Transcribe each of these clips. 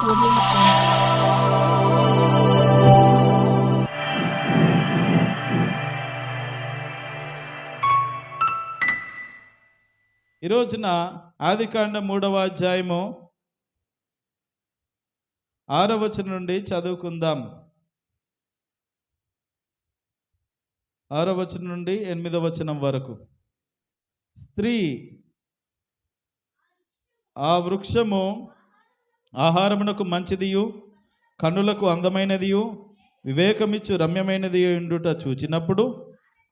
ఈ రోజున ఆదికాండం 3వ అధ్యాయము 6వ వచనం నుండి చదువుకుందాం. 6వ వచనం నుండి 8వ వచనం వరకు. స్త్రీ ఆ వృక్షము ఆహారమునకు మంచిదియు కన్నులకు అందమైనదియు వివేకమిచ్చు రమ్యమైనది ఉండుట చూచినప్పుడు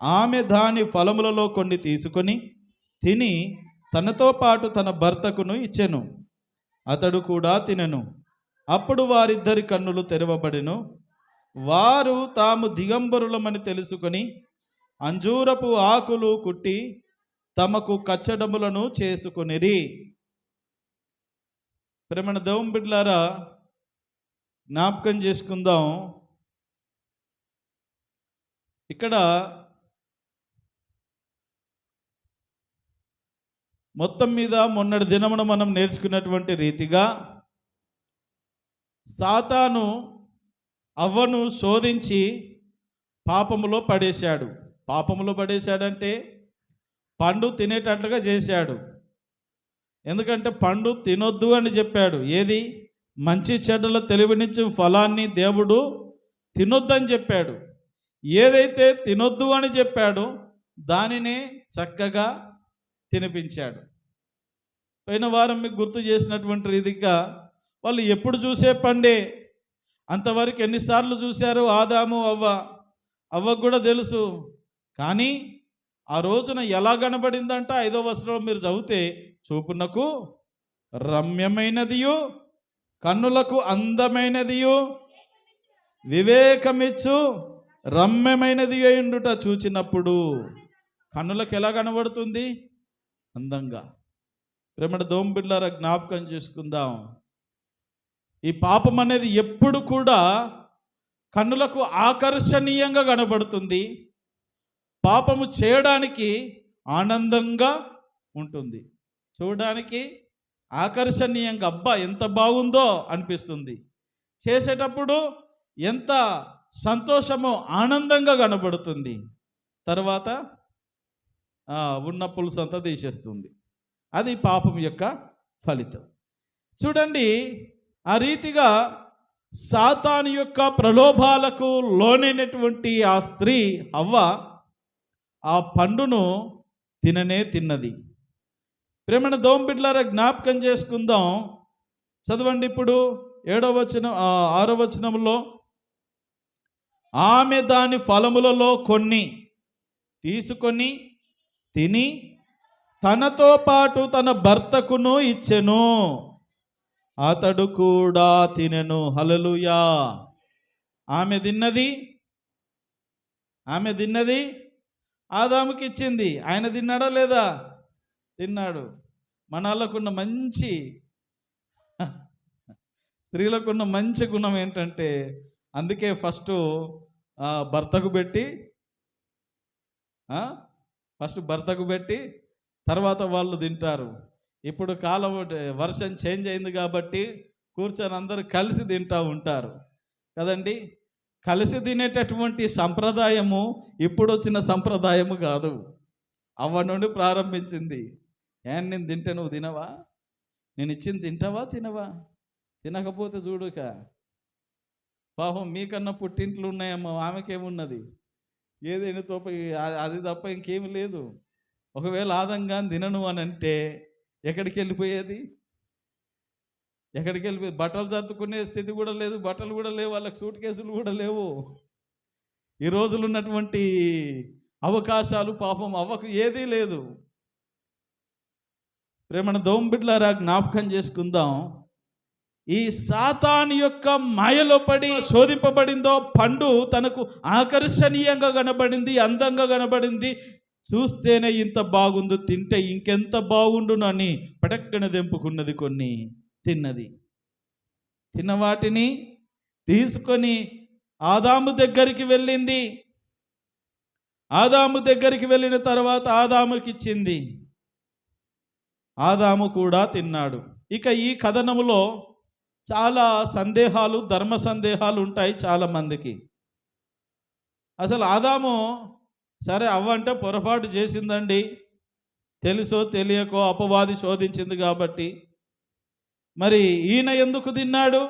ఆమె దాని ఫలములలో కొన్ని తీసుకొని తిని తనతో పాటు తన భర్తకును ఇచ్చెను. అతడు కూడా తినెను. అప్పుడు వారిద్దరి కన్నులు తెరవబడెను. వారు తాము దిగంబరులమని తెలుసుకొని అంజూరపు ఆకులు కుట్టి తమకు కచ్చడములను చేసుకొనిరి. ప్రేమణ దేవుని బిడ్డలారా, జ్ఞాపకం చేసుకుందాం. ఇక్కడ మొత్తం మీద మొన్నటి దినమున మనం నేర్చుకున్నటువంటి రీతిగా సాతాను అవ్వను శోధించి పాపములో పడేశాడు. పాపములో పడేశాడంటే పండు తినేటట్లుగా చేశాడు. ఎందుకంటే పండు తినొద్దు అని చెప్పాడు. ఏది? మంచి చెడ్డల తెలివినిచ్చు ఫలాన్ని దేవుడు తినొద్దని చెప్పాడు. ఏదైతే తినొద్దు అని చెప్పాడో దానినే చక్కగా తినిపించాడు. పోయిన వారం మీకు గుర్తు చేసినటువంటి రీతిగా వాళ్ళు ఎప్పుడు చూసే పండే. అంతవరకు ఎన్నిసార్లు చూశారు ఆదాము అవ్వకు కూడా తెలుసు. కానీ ఆ రోజున ఎలా కనబడిందంట? 5వ వచనంలో మీరు చదివితే, చూపునకు రమ్యమైనదియు కన్నులకు అందమైనదియు వివేకమిచ్చు రమ్యమైనది అయిండుట చూచినప్పుడు. కన్నులకు ఎలా కనబడుతుంది? అందంగా. ప్రేమడ దోంబిళ్ళారా, జ్ఞాపకం చేసుకుందాం. ఈ పాపం అనేది ఎప్పుడు కూడా కన్నులకు ఆకర్షణీయంగా కనబడుతుంది. పాపము చేయడానికి ఆనందంగా ఉంటుంది, చూడడానికి ఆకర్షణీయంగా, అబ్బా ఎంత బాగుందో అనిపిస్తుంది. చేసేటప్పుడు ఎంత సంతోషమో ఆనందంగా కనబడుతుంది. తర్వాత ఉన్న పులుసు అంతా తీసేస్తుంది. అది పాపం యొక్క ఫలితం. చూడండి, ఆ రీతిగా సాతాను యొక్క ప్రలోభాలకు లోనైనటువంటి ఆ స్త్రీ అవ్వ ఆ పండును తిన్నది. ప్రేమణ దోంబిడ్లారా, జ్ఞాపకం చేసుకుందాం. చదవండి ఇప్పుడు 7వ వచనం 6వ వచనంలో, ఆమె దాని ఫలములలో కొన్ని తీసుకొని తిని తనతో పాటు తన భర్తకును ఇచ్చెను. అతడు కూడా తినెను. హల్లెలూయా. ఆమె తిన్నది ఆదాముకి ఇచ్చింది. ఆయన తిన్నాడా లేదా? తిన్నాడు. మనకున్న మంచి స్త్రీలకున్న మంచి గుణం ఏంటంటే, అందుకే ఫస్ట్ భర్తకు పెట్టి తర్వాత వాళ్ళు తింటారు. ఇప్పుడు కాలం వర్షం చేంజ్ అయింది కాబట్టి కూర్చొని అందరూ కలిసి తింటూ ఉంటారు కదండి. కలిసి తినేటటువంటి సంప్రదాయము ఇప్పుడు వచ్చిన సంప్రదాయము కాదు, అవ్వ నుండి ప్రారంభించింది. నేను తింటే నువ్వు తినవా? నేను ఇచ్చింది తింటావా తినవా? తినకపోతే చూడుక పాపం మీకన్నా పుట్టింట్లు ఉన్నాయమ్మా, ఆమెకేమున్నది? ఏదైనా తప్ప అది తప్ప ఇంకేమి లేదు. ఒకవేళ ఆదంగా తినను అని అంటే ఎక్కడికి వెళ్ళిపోయేది? బట్టలు సర్దుకునే స్థితి కూడా లేదు, బట్టలు కూడా లేవు, వాళ్ళకి సూట్ కేసులు కూడా లేవు. ఈ రోజులు ఉన్నటువంటి అవకాశాలు పాపం అవ్వకు ఏదీ లేదు. ప్రేమణ దోంబిడ్లారా, జ్ఞాపకం చేసుకుందాం. ఈ సాతాను యొక్క మాయలో పడి శోధింపబడిందో పండు తనకు ఆకర్షణీయంగా కనబడింది, అందంగా కనబడింది. చూస్తేనే ఇంత బాగుందో, తింటే ఇంకెంత బాగుండును అని పటక్కన దెంపుకున్నది, కొన్ని తిన్నది. తిన్న వాటిని తీసుకొని ఆదాము దగ్గరికి వెళ్ళింది. ఆదాము దగ్గరికి వెళ్ళిన తర్వాత ఆదాముకి ఇచ్చింది. ఆదాము కూడా తిన్నాడు. ఇక ఈ కథనములో చాలా సందేహాలు, ధర్మ సందేహాలు ఉంటాయి చాలామందికి. అసలు ఆదాము సరే అవ్వంటే పొరపాటు చేసిందండి, తెలుసో తెలియకో అపవాది శోధించింది కాబట్టి. మరి ఈయన ఎందుకు తిన్నాడు,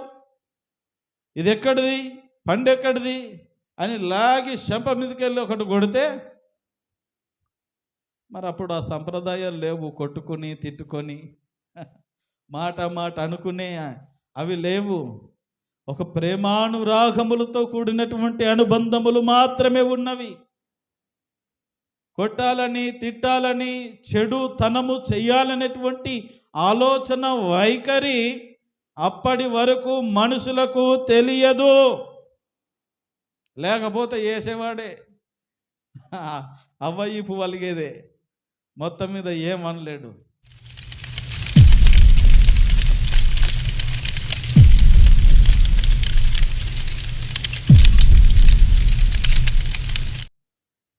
ఇది ఎక్కడిది, పండు ఎక్కడిది అని లాగి చెంప మీదకి వెళ్ళి ఒకటి కొడితే, మరి అప్పుడు ఆ సంప్రదాయాలు లేవు. కొట్టుకొని తిట్టుకొని మాట మాట అనుకునే అవి లేవు. ఒక ప్రేమానురాగములతో కూడినటువంటి అనుబంధములు మాత్రమే ఉన్నవి. కొట్టాలని, తిట్టాలని, చెడు తనము చెయ్యాలనేటువంటి ఆలోచన వైఖరి అప్పటి వరకు మనుషులకు తెలియదు. లేకపోతే వేసేవాడే, అవ్వయిపు వలిగేదే, మొత్తం మీద ఏమనలేడు.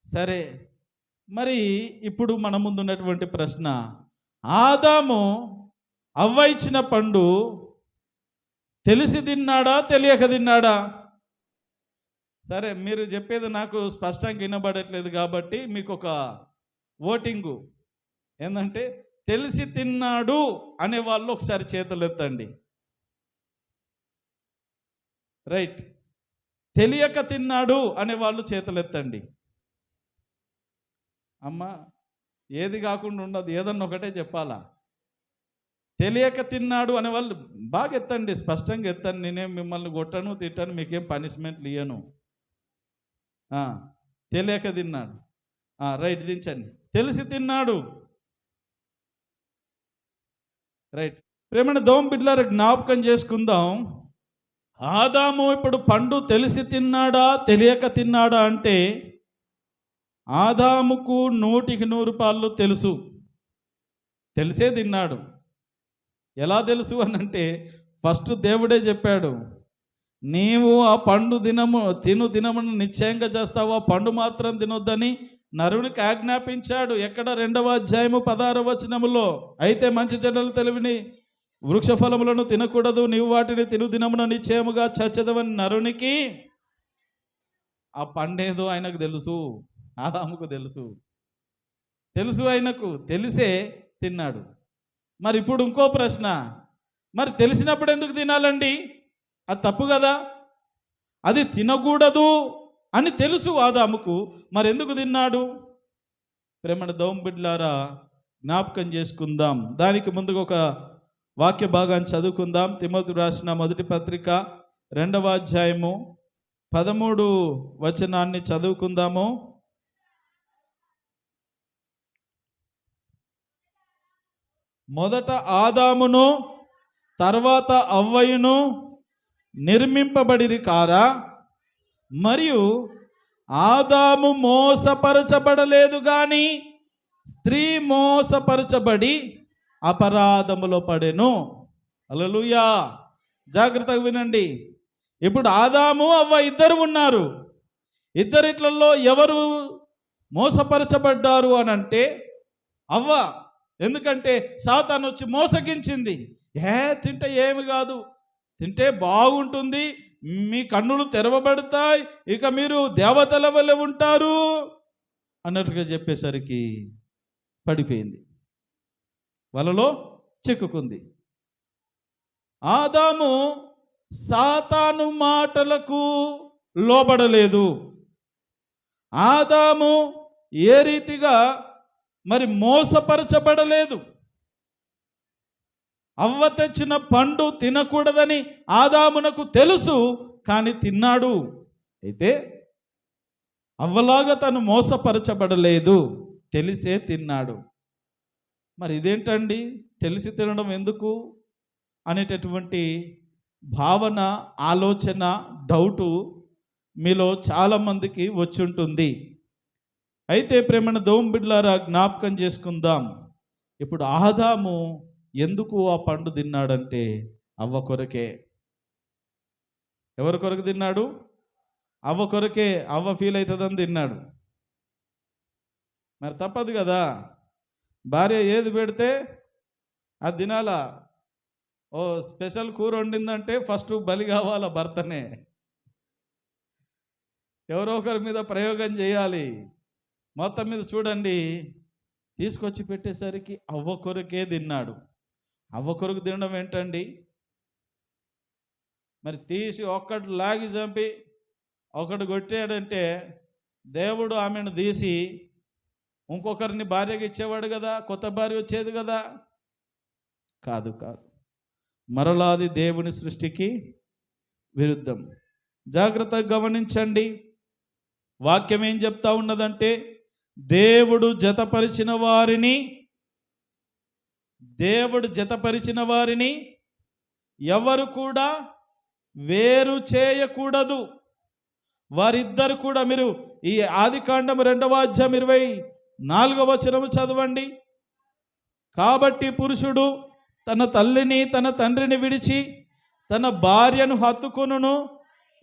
సరే, మరి ఇప్పుడు మన ముందు ఉన్నటువంటి ప్రశ్న, ఆదాము అవ్వ ఇచ్చిన పండు తెలిసి తిన్నాడా, తెలియక తిన్నాడా? సరే, మీరు చెప్పేది నాకు స్పష్టంగా వినబడట్లేదు కాబట్టి మీకు ఒక ఓటింగు ఏంటంటే, తెలిసి తిన్నాడు అనే వాళ్ళు ఒకసారి చేతులు ఎత్తండి. రైట్. తెలియక తిన్నాడు అనే వాళ్ళు చేతులు ఎత్తండి. అమ్మ, ఏది కాకుండా ఉండదు, ఏదన్నా ఒకటే చెప్పాలా. తెలియక తిన్నాడు అనే వాళ్ళు బాగా ఎత్తండి, స్పష్టంగా ఎత్తండి. నేనేం మిమ్మల్ని కొట్టను, తిట్టను, మీకేం పనిష్మెంట్లు ఇయ్యను. తెలియక తిన్నాడు. రైట్, దించండి. తెలిసి తిన్నాడు. రైట్. ప్రేమను దోమ బిడ్డలారా, జ్ఞాపకం చేసుకుందాం. ఆదాము ఇప్పుడు పండు తెలిసి తిన్నాడా, తెలియక తిన్నాడా అంటే, ఆదాముకు 100% తెలుసు, తెలిసే తిన్నాడు. ఎలా తెలుసు అని అంటే, ఫస్ట్ దేవుడే చెప్పాడు, నీవు ఆ పండు దినమును నిశ్చయంగా చేస్తావు, ఆ పండు మాత్రం తినొద్దని నరునికి ఆజ్ఞాపించాడు. ఎక్కడ? 2వ అధ్యాయము 16వ వచనములో. అయితే మంచి చెడ్డలు తెలివిని వృక్ష ఫలములను తినకూడదు, నీవు వాటిని దినమున నిశ్చయముగా చచ్చదవని నరునికి. ఆ పండేదో ఆయనకు తెలుసు, ఆదాముకు తెలుసు ఆయనకు, తెలిసే తిన్నాడు. మరి ఇప్పుడు ఇంకో ప్రశ్న, మరి తెలిసినప్పుడు ఎందుకు తినాలండి? అది తప్పు కదా, అది తినకూడదు అని తెలుసు ఆదాముకు, మరి ఎందుకు తిన్నాడు? ప్రేమణ దోమ బిడ్డలారా, జ్ఞాపకం చేసుకుందాం. దానికి ముందుగా ఒక వాక్య భాగాన్ని చదువుకుందాం. తిమోతికి రాసిన మొదటి పత్రిక 2వ అధ్యాయము 13వ వచనాన్ని చదువుకుందాము. మొదట ఆదామును తర్వాత అవ్వయును నిర్మింపబడిరి కారా, మరియు ఆదాము మోసపరచబడలేదు గాని స్త్రీ మోసపరచబడి అపరాధములో పడెను. హల్లెలూయా. జాగ్రత్తగా వినండి. ఇప్పుడు ఆదాము అవ్వ ఇద్దరు ఉన్నారు. ఇద్దరిట్లలో ఎవరు మోసపరచబడ్డారు అని అంటే అవ్వ. ఎందుకంటే సాతాను వచ్చి మోసగించింది. తింటే ఏమి కాదు, తింటే బాగుంటుంది, మీ కన్నులు తెరవబడతాయి, ఇక మీరు దేవతల వల్ల ఉంటారు అన్నట్టుగా చెప్పేసరికి పడిపోయింది, వలలో చిక్కుకుంది. ఆదాము సాతాను మాటలకు లోబడలేదు. ఆదాము ఏ రీతిగా మరి మోసపరచబడలేదు. అవ్వ తెచ్చిన పండు తినకూడదని ఆదామునకు తెలుసు, కానీ తిన్నాడు. అయితే అవ్వలాగా తను మోసపరచబడలేదు, తెలిసే తిన్నాడు. మరి ఇదేంటండి, తెలిసి తినడం ఎందుకు అనేటటువంటి భావన, ఆలోచన, డౌటు మీలో చాలామందికి వచ్చి ఉంటుంది. అయితే ప్రేమను దోమ బిడ్డలారా, జ్ఞాపకం చేసుకుందాం. ఇప్పుడు ఆదాము ఎందుకు ఆ పండు తిన్నాడంటే అవ్వ కొరకే. ఎవరి కొరకు తిన్నాడు? అవ్వ కొరకే. అవ్వ ఫీల్ అవుతుందని తిన్నాడు. మరి తప్పదు కదా, భార్య ఏది పెడితే అది తినాలా. ఓ స్పెషల్ కూర వండిందంటే ఫస్ట్ బలి కావాల భర్తనే, ఎవరో ఒకరి మీద ప్రయోగం చేయాలి. మొత్తం మీద చూడండి, తీసుకొచ్చి పెట్టేసరికి అవ్వ కొరకే తిన్నాడు. అవ్వ కొరకు తినడం ఏంటండి? మరి తీసి ఒక్కటి లాగి చంపి ఒకటి కొట్టాడంటే దేవుడు ఆమెను తీసి ఇంకొకరిని భార్యగా ఇచ్చేవాడు కదా, కొత్త భార్య వచ్చేది కదా? కాదు కాదు, మరలాది దేవుని సృష్టికి విరుద్ధం. జాగ్రత్తగా గమనించండి, వాక్యం ఏం చెప్తా ఉన్నదంటే దేవుడు జతపరిచిన వారిని ఎవరు కూడా వేరు చేయకూడదు. వారిద్దరు కూడా, మీరు ఈ ఆదికాండం 2:24 చదవండి. కాబట్టి పురుషుడు తన తల్లిని తన తండ్రిని విడిచి తన భార్యను హత్తుకొనును,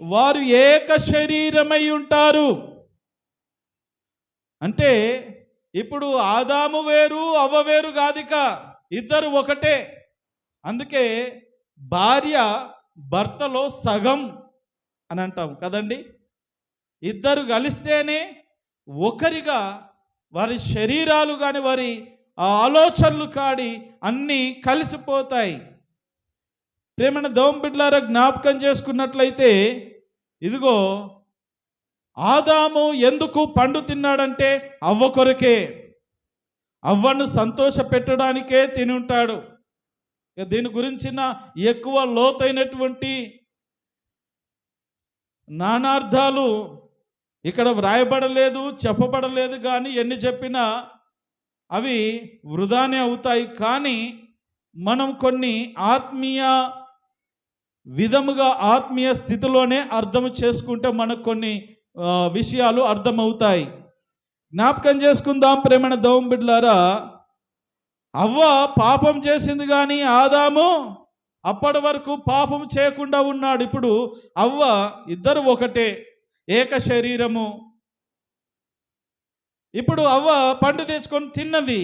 వారు ఏక శరీరమై ఉంటారు. అంటే ఇప్పుడు ఆదాము వేరు అవ్వ వేరు కాదిక, ఇద్దరు ఒకటే. అందుకే భార్య భర్తలో సగం అని అంటాం కదండి. ఇద్దరు కలిస్తేనే ఒకరిగా వారి శరీరాలు కానీ వారి ఆలోచనలు కాడి అన్నీ కలిసిపోతాయి. ప్రేమన దేవుని బిడ్డలారా, జ్ఞాపకం చేసుకున్నట్లయితే ఇదిగో ఆదాము ఎందుకు పండు తిన్నాడంటే అవ్వ కొరకే, అవ్వను సంతోష పెట్టడానికే తిని ఉంటాడు. దీని గురించిన ఎక్కువ లోతైనటువంటి నానార్థాలు ఇక్కడ వ్రాయబడలేదు, చెప్పబడలేదు. కానీ ఎన్ని చెప్పినా అవి వృధానే అవుతాయి. కానీ మనం కొన్ని ఆత్మీయ విధముగా ఆత్మీయ స్థితిలోనే అర్థం చేసుకుంటే మనకు కొన్ని విషయాలు అర్థమవుతాయి. జ్ఞాపకం చేసుకుందాం ప్రేమణ దేవుని బిడ్డలారా, అవ్వ పాపం చేసింది కానీ ఆదాము అప్పటి వరకు పాపం చేయకుండా ఉన్నాడు. ఇప్పుడు అవ్వ ఇద్దరు ఒకటే, ఏక శరీరము. ఇప్పుడు అవ్వ పండు తెచ్చుకొని తిన్నది,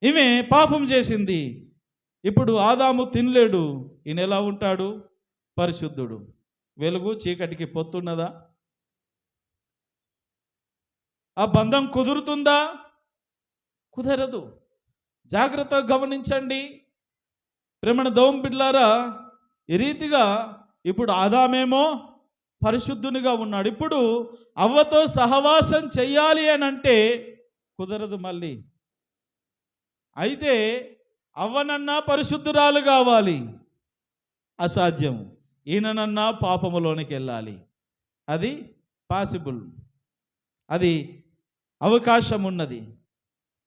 ఈమె పాపం చేసింది. ఇప్పుడు ఆదాము తినలేడు, ఈయన ఎలా ఉంటాడు? పరిశుద్ధుడు. వెలుగు చీకటికి పొత్తున్నదా? ఆ బంధం కుదురుతుందా? కుదరదు. జాగ్రత్తగా గమనించండి ప్రేమణ దేవుని బిడ్డలారా. ఈ రీతిగా ఇప్పుడు ఆదామేమో పరిశుద్ధునిగా ఉన్నాడు. ఇప్పుడు అవ్వతో సహవాసం చెయ్యాలి అని అంటే కుదరదు మళ్ళీ. అయితే అవ్వనన్నా పరిశుద్ధురాలు కావాలి, అసాధ్యం. ఈయననన్నా పాపములోనికి వెళ్ళాలి, అది పాసిబుల్, అది అవకాశం ఉన్నది.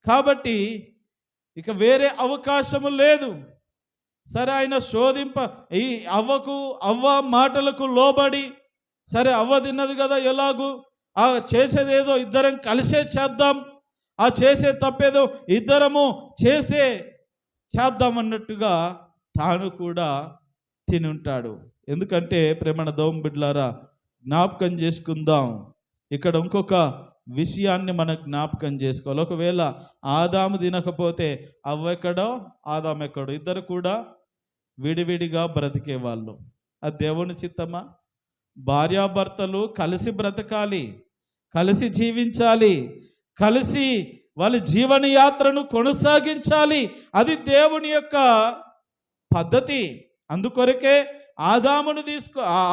కాబట్టి ఇక వేరే అవకాశము లేదు. సరే, ఆయన శోధింప ఈ అవ్వ మాటలకు లోబడి, సరే అవ్వ తిన్నది కదా, ఎలాగూ ఆ చేసేదేదో ఇద్దరం కలిసే చేద్దాం, ఆ చేసే తప్పేదో ఇద్దరము చేద్దాం అన్నట్టుగా తాను కూడా తిని ఉంటాడు. ఎందుకంటే ప్రేమణ దేవుని బిడ్డలారా, జ్ఞాపకం చేసుకుందాం, ఇక్కడ ఇంకొక విషయాన్ని మనం జ్ఞాపకం చేసుకోవాలి. ఒకవేళ ఆదాము తినకపోతే అవ్వ ఎక్కడో ఆదాము ఎక్కడో, ఇద్దరు కూడా విడివిడిగా బ్రతికేవాళ్ళు. అది దేవుని చిత్తమా? భార్యాభర్తలు కలిసి బ్రతకాలి, కలిసి జీవించాలి, కలిసి వాళ్ళ జీవన యాత్రను కొనసాగించాలి. అది దేవుని యొక్క పద్ధతి. అందుకొరకే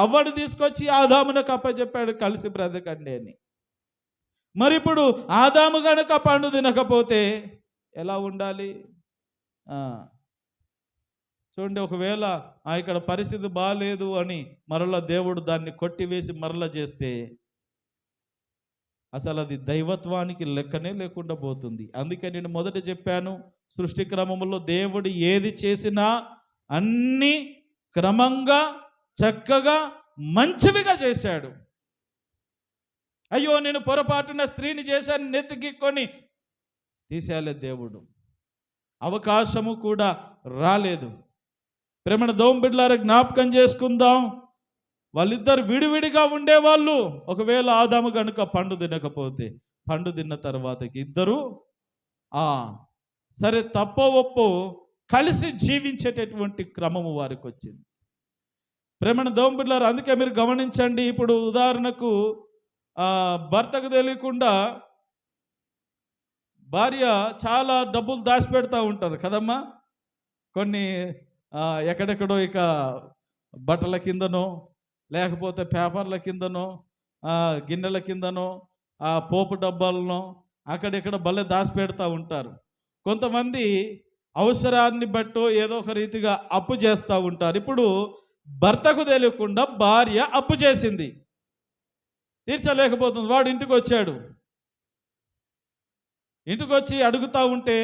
అవ్వను తీసుకొచ్చి ఆదామునకు అప్పచెప్పాడు, కలిసి బ్రతకండి అని. మరి ఇప్పుడు ఆదాము గనక పండు తినకపోతే ఎలా ఉండాలి? చూడండి, ఒకవేళ ఇక్కడ పరిస్థితి బాగాలేదు అని మరలా దేవుడు దాన్ని కొట్టివేసి మరలా చేస్తే అసలు అది దైవత్వానికి లెక్కనే లేకుండా పోతుంది. అందుకే నేను మొదట చెప్పాను, సృష్టి క్రమంలో దేవుడు ఏది చేసినా అన్నీ క్రమంగా చక్కగా మంచివిగా చేశాడు. అయ్యో నేను పొరపాటున స్త్రీని చేశాను నెత్తికిక్కొని తీసేయాలి దేవుడు, అవకాశము కూడా రాలేదు. ప్రేమణ దేవుని బిడ్డలారా, జ్ఞాపకం చేసుకుందాం, వాళ్ళిద్దరు విడివిడిగా ఉండేవాళ్ళు. ఒకవేళ ఆదాము కనుక పండు తినకపోతే, పండు తిన్న తర్వాతకి ఇద్దరు సరే తప్పో ఒప్పో కలిసి జీవించేటటువంటి క్రమము వారికి వచ్చింది. ప్రేమను దోంబిడ్లారు, అందుకే మీరు గమనించండి. ఇప్పుడు ఉదాహరణకు భర్తకు తెలియకుండా భార్య చాలా డబ్బులు దాచిపెడతా ఉంటారు కదమ్మా. కొన్ని ఎక్కడెక్కడో ఇక బట్టల కిందనో, లేకపోతే పేపర్ల కిందనో, గిన్నెల కిందనో, పోపు డబ్బాలనో అక్కడెక్కడ భలే దాచిపెడతా ఉంటారు. కొంతమంది అవసరాన్ని బట్టో ఏదో ఒక రీతిగా అప్పు చేస్తూ ఉంటారు. ఇప్పుడు భర్తకు తెలియకుండా భార్య అప్పు చేసింది, తీర్చలేకపోతుంది. వాడు ఇంటికి వచ్చాడు, ఇంటికి వచ్చి అడుగుతూ ఉంటే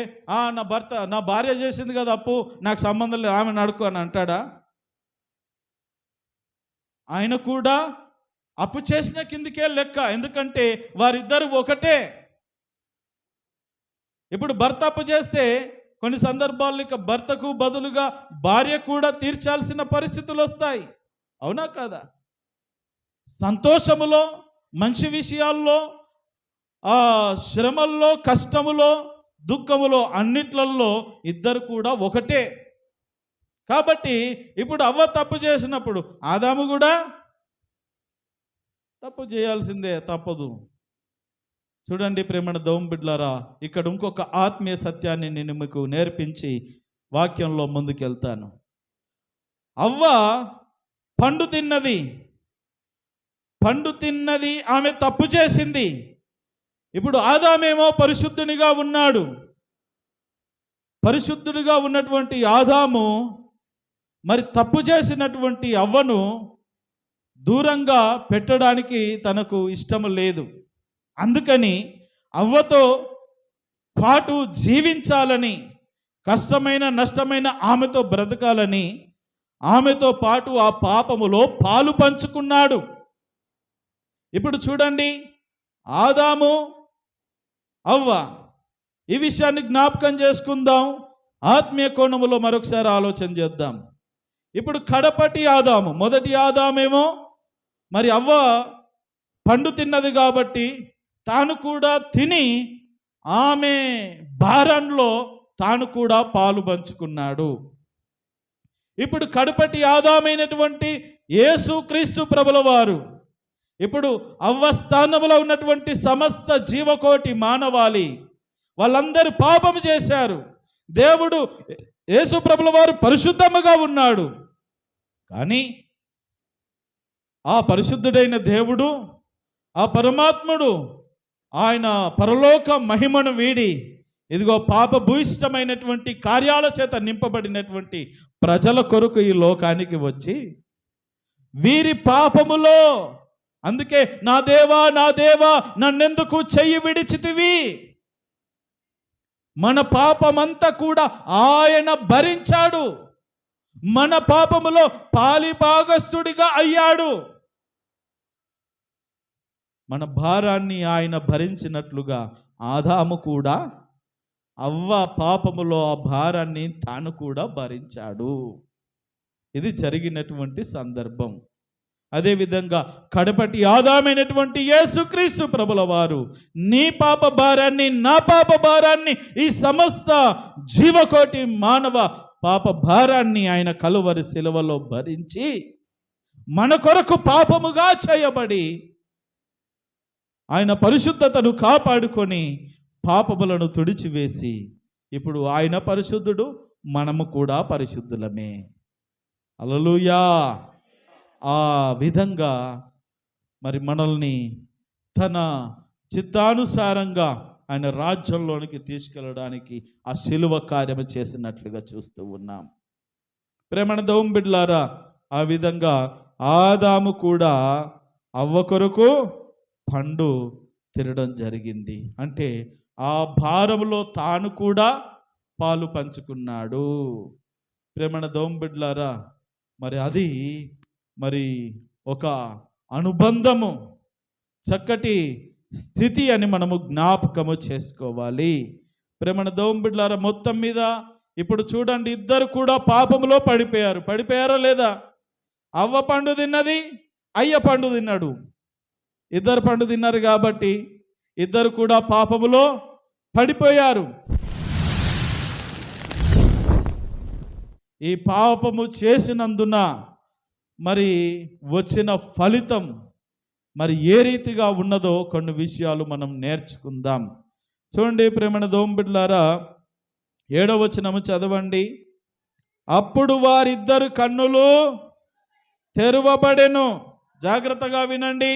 నా భార్య చేసింది కదా అప్పు, నాకు సంబంధం లేదు, ఆమెను అడుగు అని అంటాడా? ఆయన కూడా అప్పు చేసిన కిందికే లెక్క, ఎందుకంటే వారిద్దరు ఒకటే. ఇప్పుడు భర్త అప్పు చేస్తే కొన్ని సందర్భాల్లో ఇక భర్తకు బదులుగా భార్య కూడా తీర్చాల్సిన పరిస్థితులు వస్తాయి. అవునా కదా? సంతోషములో, మంచి విషయాల్లో, శ్రమల్లో, కష్టములో, దుఃఖములో, అన్నిట్లలో ఇద్దరు కూడా ఒకటే. కాబట్టి ఇప్పుడు అవ్వ తప్పు చేసినప్పుడు ఆదాము కూడా తప్పు చేయాల్సిందే, తప్పదు. చూడండి ప్రేమణ దోంబిడ్లారా, ఇక్కడ ఇంకొక ఆత్మీయ సత్యాన్ని నేను మీకు నేర్పించి వాక్యంలో ముందుకెళ్తాను. అవ్వ పండు తిన్నది, ఆమె తప్పు చేసింది. ఇప్పుడు ఆదామేమో పరిశుద్ధునిగా ఉన్నాడు. పరిశుద్ధుడిగా ఉన్నటువంటి ఆదాము మరి తప్పు చేసినటువంటి అవ్వను దూరంగా పెట్టడానికి తనకు ఇష్టం లేదు. అందుకని అవ్వతో పాటు జీవించాలని, కష్టమైన నష్టమైన ఆమెతో బ్రతకాలని, ఆమెతో పాటు ఆ పాపములో పాలు పంచుకున్నాడు. ఇప్పుడు చూడండి, ఆదాము అవ్వ, ఈ విషయాన్ని జ్ఞాపకం చేసుకుందాం. ఆత్మీయ కోణములో మరొకసారి ఆలోచన చేద్దాం. ఇప్పుడు కడపటి ఆదాము, మొదటి ఆదామేమో మరి అవ్వ పండు తిన్నది కాబట్టి తాను కూడా తిని ఆమె భారంలో తాను కూడా పాలు పంచుకున్నాడు. ఇప్పుడు కడపటి ఆదామైనటువంటి యేసుక్రీస్తు ప్రభుల వారు ఇప్పుడు అవ్వ స్థానంలో ఉన్నటువంటి సమస్త జీవకోటి మానవాళి వాళ్ళందరూ పాపము చేశారు. దేవుడు యేసు ప్రభుల వారు పరిశుద్ధముగా ఉన్నాడు. కానీ ఆ పరిశుద్ధుడైన దేవుడు, ఆ పరమాత్ముడు, ఆయన పరలోక మహిమను వీడి ఇదిగో పాపభూయిష్టమైనటువంటి కార్యాల చేత నింపబడినటువంటి ప్రజల కొరకు ఈ లోకానికి వచ్చి వీరి పాపములో, అందుకే నా దేవా నన్నెందుకు చెయ్యి విడిచితివి, మన పాపమంతా కూడా ఆయన భరించాడు, మన పాపములో పాలిభాగస్థుడిగా అయ్యాడు. మన భారాన్ని ఆయన భరించినట్లుగా ఆదాము కూడా అవ్వ పాపములో ఆ భారాన్ని తాను కూడా భరించాడు. ఇది జరిగినటువంటి సందర్భం. అదేవిధంగా కడపటి ఆదామైనటువంటి యేసుక్రీస్తు ప్రభుల వారు నీ పాప భారాన్ని, నా పాప భారాన్ని, ఈ సమస్త జీవకోటి మానవ పాప భారాన్ని ఆయన కలువరి శిలువలో భరించి మన కొరకు పాపముగా చేయబడి ఆయన పరిశుద్ధతను కాపాడుకొని పాపములను తుడిచివేసి ఇప్పుడు ఆయన పరిశుద్ధుడు, మనము కూడా పరిశుద్ధులమే. హల్లెలూయా. ఆ విధంగా మరి మనల్ని తన చిత్తానుసారంగా ఆయన రాజ్యంలోనికి తీసుకెళ్ళడానికి ఆ శిలువ కార్యము చేసినట్లుగా చూస్తూ ఉన్నాం. ప్రేమణ దోంబిడ్లారా, ఆ విధంగా ఆదాము కూడా అవ్వ కొరకు పండు తినడం జరిగింది. అంటే ఆ భారములో తాను కూడా పాలు పంచుకున్నాడు. ప్రేమణ దోంబిడ్లారా, మరి అది మరి ఒక అనుబంధము, చక్కటి స్థితి అని మనము జ్ఞాపకము చేసుకోవాలి. ప్రేమణ దోంబిడ్లారా, మొత్తం మీద ఇప్పుడు చూడండి, ఇద్దరు కూడా పాపములో పడిపోయారా లేదా? అవ్వ పండు తిన్నది, అయ్య పండు తిన్నాడు. ఇద్దరు పండు తిన్నారు కాబట్టి ఇద్దరు కూడా పాపములో పడిపోయారు. ఈ పాపము చేసినందున మరి వచ్చిన ఫలితం మరి ఏ రీతిగా ఉన్నదో కొన్ని విషయాలు మనం నేర్చుకుందాం. చూడండి ప్రేమణ దోంబిడ్లారా, 7వ వచనము చదవండి. అప్పుడు వారిద్దరు కన్నులు తెరవబడెను. జాగ్రత్తగా వినండి.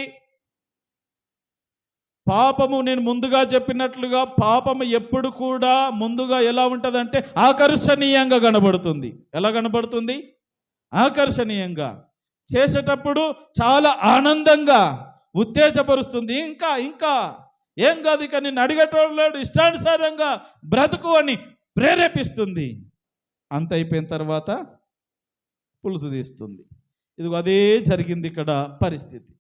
పాపము, నేను ముందుగా చెప్పినట్లుగా పాపము ఎప్పుడు కూడా ముందుగా ఎలా ఉంటుందంటే ఆకర్షణీయంగా కనబడుతుంది. ఎలా కనబడుతుంది? ఆకర్షణీయంగా. చేసేటప్పుడు చాలా ఆనందంగా ఉత్తేజపరుస్తుంది. ఇంకా ఇంకా ఏం కాదు, ఇక నేను అడిగేటోళ్ళు ఇష్టానుసారంగా బ్రతుకు అని ప్రేరేపిస్తుంది. అంత అయిపోయిన తర్వాత పులుసు తీస్తుంది. ఇది అదే జరిగింది ఇక్కడ పరిస్థితి.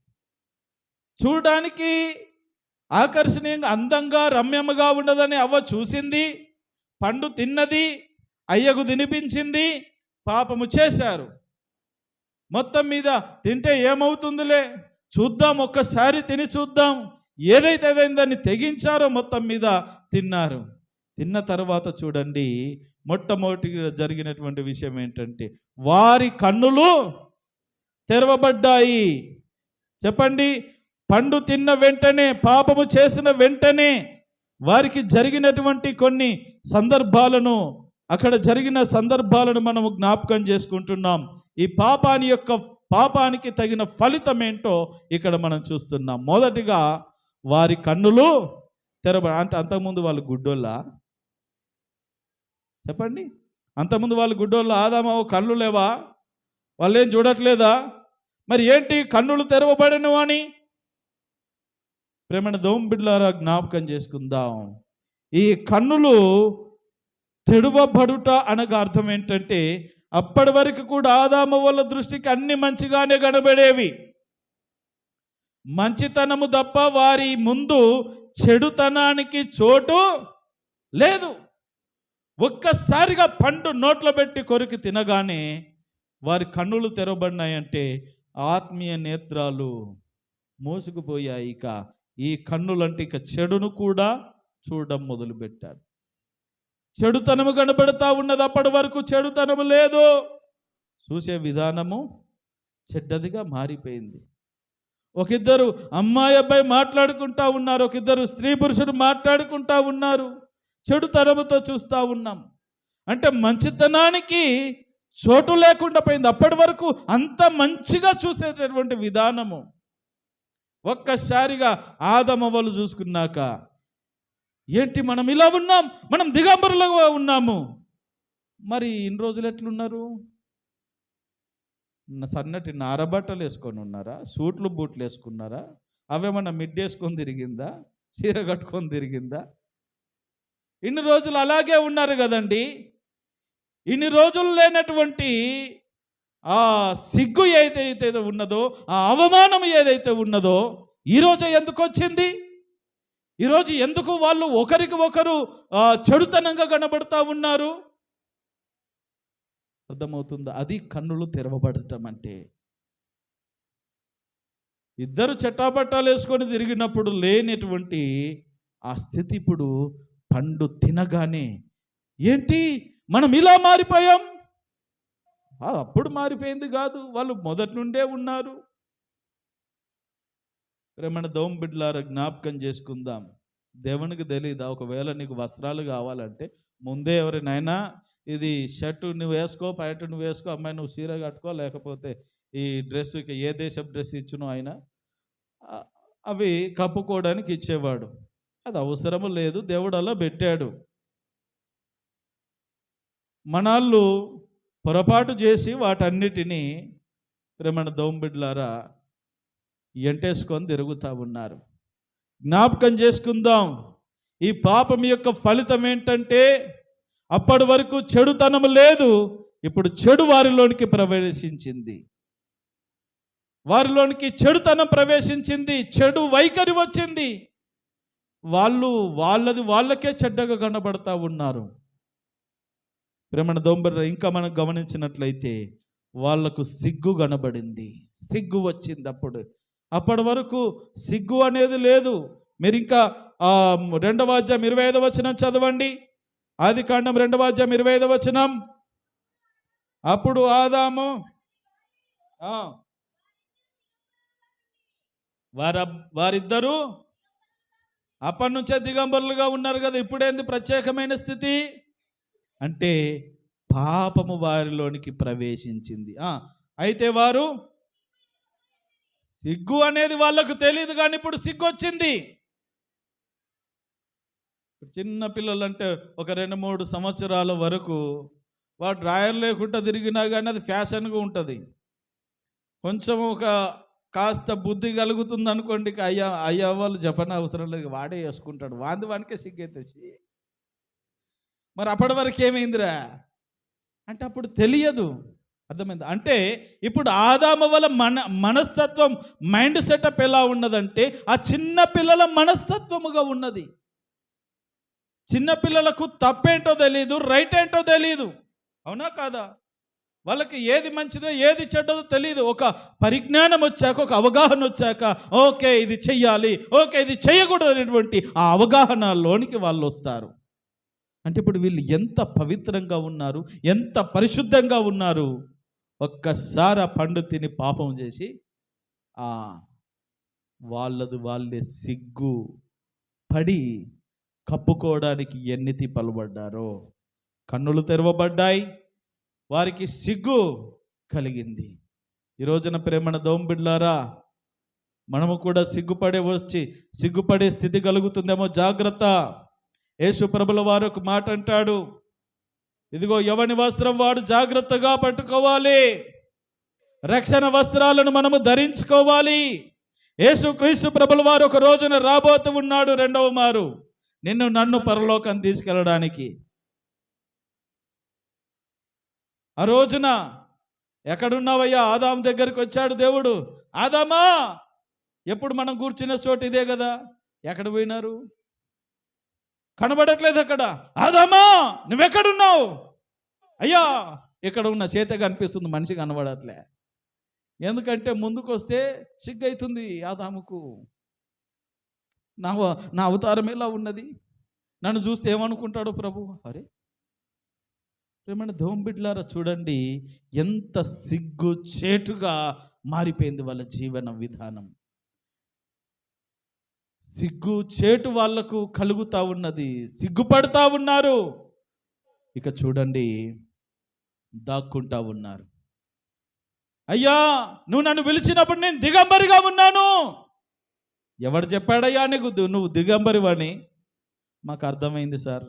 చూడడానికి ఆకర్షణీయంగా, అందంగా, రమ్యముగా ఉండదని అవ్వ చూసింది, పండు తిన్నది, అయ్యకు తినిపించింది, పాపము చేశారు. మొత్తం మీద తింటే ఏమవుతుందిలే చూద్దాం, ఒక్కసారి తిని చూద్దాం, ఏదైతే అదైందని తెగించారో మొత్తం మీద తిన్నారు. తిన్న తర్వాత చూడండి, మొట్టమొదటిగా జరిగినటువంటి విషయం ఏంటంటే వారి కన్నులు తెరవబడ్డాయి. చెప్పండి. పండు తిన్న వెంటనే, పాపము చేసిన వెంటనే వారికి జరిగినటువంటి కొన్ని సందర్భాలను, అక్కడ జరిగిన సందర్భాలను మనము జ్ఞాపకం చేసుకుంటున్నాం. ఈ పాపానికి తగిన ఫలితం ఏంటో ఇక్కడ మనం చూస్తున్నాం. మొదటిగా వారి కన్నులు అంటే అంతకుముందు వాళ్ళు గుడ్డోళ్ళ? చెప్పండి. అంతకుముందు వాళ్ళు గుడ్డోళ్ళ? ఆదాము కళ్ళు లేవా? వాళ్ళు ఏం చూడట్లేదా? మరి ఏంటి కన్నులు తెరవబడను అని? ప్రేమణ దోంబిడ్లారా, జ్ఞాపకం చేసుకుందాం. ఈ కన్నులు తెరవబడుట అనగా అర్థం ఏంటంటే, అప్పటి వరకు కూడా ఆదాము వాళ్ళ దృష్టికి అన్ని మంచిగానే కనబడేవి. మంచితనము తప్ప వారి ముందు చెడుతనానికి చోటు లేదు. ఒక్కసారిగా పండు నోట్లో పెట్టి కొరికి తినగానే వారి కన్నులు తెరవబడినాయంటే ఆత్మీయ నేత్రాలు మోసుకుపోయాయి. ఇక ఈ కన్నులంటే ఇక చెడును కూడా చూడడం మొదలుపెట్టారు. చెడుతనము కనబడతా ఉన్నది. అప్పటి వరకు చెడుతనము లేదు. చూసే విధానము చెడ్డదిగా మారిపోయింది. ఒకిద్దరు అమ్మాయి అబ్బాయి మాట్లాడుకుంటా ఉన్నారు, ఒకిద్దరు స్త్రీ పురుషుడు మాట్లాడుకుంటా ఉన్నారు. చెడుతనముతో చూస్తూ ఉన్నాం. అంటే మంచితనానికి చోటు లేకుండా పోయింది. అప్పటి వరకు అంత మంచిగా చూసేటటువంటి విధానము ఒక్కసారిగా ఆదమవ్వలు చూసుకున్నాక, ఏంటి మనం ఇలా ఉన్నాం, మనం దిగంబరులుగా ఉన్నాము. మరి ఇన్ని రోజులు ఎట్లున్నారు? సన్నటి నారబట్టలు వేసుకొని ఉన్నారా? సూట్లు బూట్లు వేసుకున్నారా? అవేమన్నా మిడ్డేసుకొని తిరిగిందా? చీర కట్టుకొని తిరిగిందా? ఇన్ని రోజులు అలాగే ఉన్నారు కదండి. ఇన్ని రోజులు లేనటువంటి ఆ సిగ్గు ఏదైతే ఉన్నదో, ఆ అవమానం ఏదైతే ఉన్నదో ఈరోజు ఎందుకు వచ్చింది? ఈరోజు ఎందుకు వాళ్ళు ఒకరికి ఒకరు చెడుతనంగా కనబడతా ఉన్నారు? అర్థమవుతుందా? అది కన్నులు తెరవబడటం అంటే. ఇద్దరు చట్టాపట్టాలు వేసుకొని తిరిగినప్పుడు లేనటువంటి ఆ స్థితి ఇప్పుడు పండు తినగానే, ఏంటి మనం ఇలా మారిపోయాం? అప్పుడు మారిపోయింది కాదు, వాళ్ళు మొదటి నుండే ఉన్నారు. ప్రేమణ దోంబిడ్లారా, జ్ఞాపకం చేసుకుందాం. దేవునికి తెలీదా? ఒకవేళ నీకు వస్త్రాలు కావాలంటే ముందే ఎవరినైనా ఇది షర్టు నువ్వు వేసుకో, ప్యాంటు నువ్వు వేసుకో, అమ్మాయి నువ్వు చీర కట్టుకో, లేకపోతే ఈ డ్రెస్ ఇక ఏ దేశం డ్రెస్ ఇచ్చునో ఆయన అవి కప్పుకోవడానికి ఇచ్చేవాడు. అది అవసరము లేదు, దేవుడు అలా పెట్టాడు. మనాళ్ళు పొరపాటు చేసి వాటన్నిటినీ ప్రేమణ దోంబిడ్లారా ఎంటేసుకొని తిరుగుతూ ఉన్నారు. జ్ఞాపకం చేసుకుందాం. ఈ పాపం యొక్క ఫలితం ఏంటంటే అప్పటి వరకు చెడుతనం లేదు, ఇప్పుడు చెడు వారిలోనికి ప్రవేశించింది. వారిలోనికి చెడుతనం ప్రవేశించింది, చెడు వైఖరి వచ్చింది. వాళ్ళకే చెడ్డగా కనబడతా ఉన్నారు. ప్రేమణ దోంబర ఇంకా మనం గమనించినట్లయితే వాళ్లకు సిగ్గు కనబడింది, సిగ్గు వచ్చింది. అప్పటి వరకు సిగ్గు అనేది లేదు. మీరు ఇంకా 2వ అధ్యాయం 25వ వచనం చదవండి. ఆదికాండం 2వ అధ్యాయం 25వ వచనం. అప్పుడు ఆదాము ఆ, వారిద్దరూ అప్పటి నుంచే దిగంబరులుగా ఉన్నారు కదా. ఇప్పుడేంది ప్రత్యేకమైన స్థితి అంటే పాపము వారిలోనికి ప్రవేశించింది. అయితే వారు సిగ్గు అనేది వాళ్ళకు తెలియదు, కానీ ఇప్పుడు సిగ్గు వచ్చింది. చిన్న పిల్లలు అంటే ఒక 2-3 సంవత్సరాల వరకు వాడు డ్రాయర్ లేకుండా తిరిగినా కానీ అది ఫ్యాషన్గా ఉంటుంది. కొంచెం ఒక కాస్త బుద్ధి కలుగుతుంది అనుకోండి, అయ్యా వాళ్ళు చెప్పని అవసరం లేదు, వాడే వేసుకుంటాడు. వానికే సిగ్గెత్తేసి. మరి అప్పటి వరకు ఏమైందిరా అంటే అప్పుడు తెలియదు. అర్థమైంది? అంటే ఇప్పుడు ఆదాము వల్ల మనస్తత్వం, మైండ్ సెటప్ ఎలా ఉన్నదంటే ఆ చిన్న పిల్లల మనస్తత్వముగా ఉన్నది. చిన్నపిల్లలకు తప్పేంటో తెలియదు, రైట్ ఏంటో తెలియదు. అవునా కాదా? వాళ్ళకి ఏది మంచిదో ఏది చెడ్డదో తెలియదు. ఒక పరిజ్ఞానం వచ్చాక, ఒక అవగాహన వచ్చాక, ఓకే ఇది చెయ్యాలి, ఓకే ఇది చేయకూడదు అనేటువంటి ఆ అవగాహనలోనికి వాళ్ళు వస్తారు. అంటే ఇప్పుడు వీళ్ళు ఎంత పవిత్రంగా ఉన్నారు, ఎంత పరిశుద్ధంగా ఉన్నారు. ఒక్కసారి ఆ పండు తిని పాపం చేసి వాళ్ళే సిగ్గు పడి కప్పుకోవడానికి ఎన్ని తిప్పలు పడ్డారో. కన్నులు తెరవబడ్డాయి, వారికి సిగ్గు కలిగింది. ఈ రోజున ప్రేమణ దోంబిడ్లారా, మనము కూడా సిగ్గుపడే స్థితి కలుగుతుందేమో, జాగ్రత్త. యేసు ప్రభుల వారు ఒక మాట అంటాడు, ఇదిగో ఎవని వస్త్రం వాడు జాగ్రత్తగా పట్టుకోవాలి, రక్షణ వస్త్రాలను మనము ధరించుకోవాలి. యేసు క్రీస్తు ప్రభుల వారు ఒక రోజున రాబోతూ ఉన్నాడు, రెండవ మారు నన్ను పరలోకం తీసుకెళ్ళడానికి. ఆ రోజున ఎక్కడున్నావయ్యా? ఆదాము దగ్గరికి వచ్చాడు దేవుడు. ఆదామా, ఎప్పుడు మనం కూర్చున్న చోటు ఇదే కదా, ఎక్కడ పోయినారు? కనబడట్లేదు అక్కడ. ఆదామా నువ్వెక్కడున్నావు? అయ్యా ఇక్కడ ఉన్న చేత కనిపిస్తుంది, మనిషి కనబడట్లే. ఎందుకంటే ముందుకు వస్తే సిగ్గైతుంది ఆదాముకు. నా అవతారం ఎలా ఉన్నది, నన్ను చూస్తే ఏమనుకుంటాడు ప్రభు? అరే ఏమన్నా దోంబిడ్లారా, చూడండి ఎంత సిగ్గు చేటుగా మారిపోయింది వాళ్ళ జీవన విధానం. సిగ్గు చేటు వాళ్లకు కలుగుతా ఉన్నది, సిగ్గుపడతా ఉన్నారు. ఇక చూడండి, దాక్కుంటా ఉన్నారు. అయ్యా నువ్వు నన్ను పిలిచినప్పుడు నేను దిగంబరిగా ఉన్నాను. ఎవడు చెప్పాడయ్యా నీకు నువ్వు దిగంబరివని? మాకు అర్థమైంది సార్.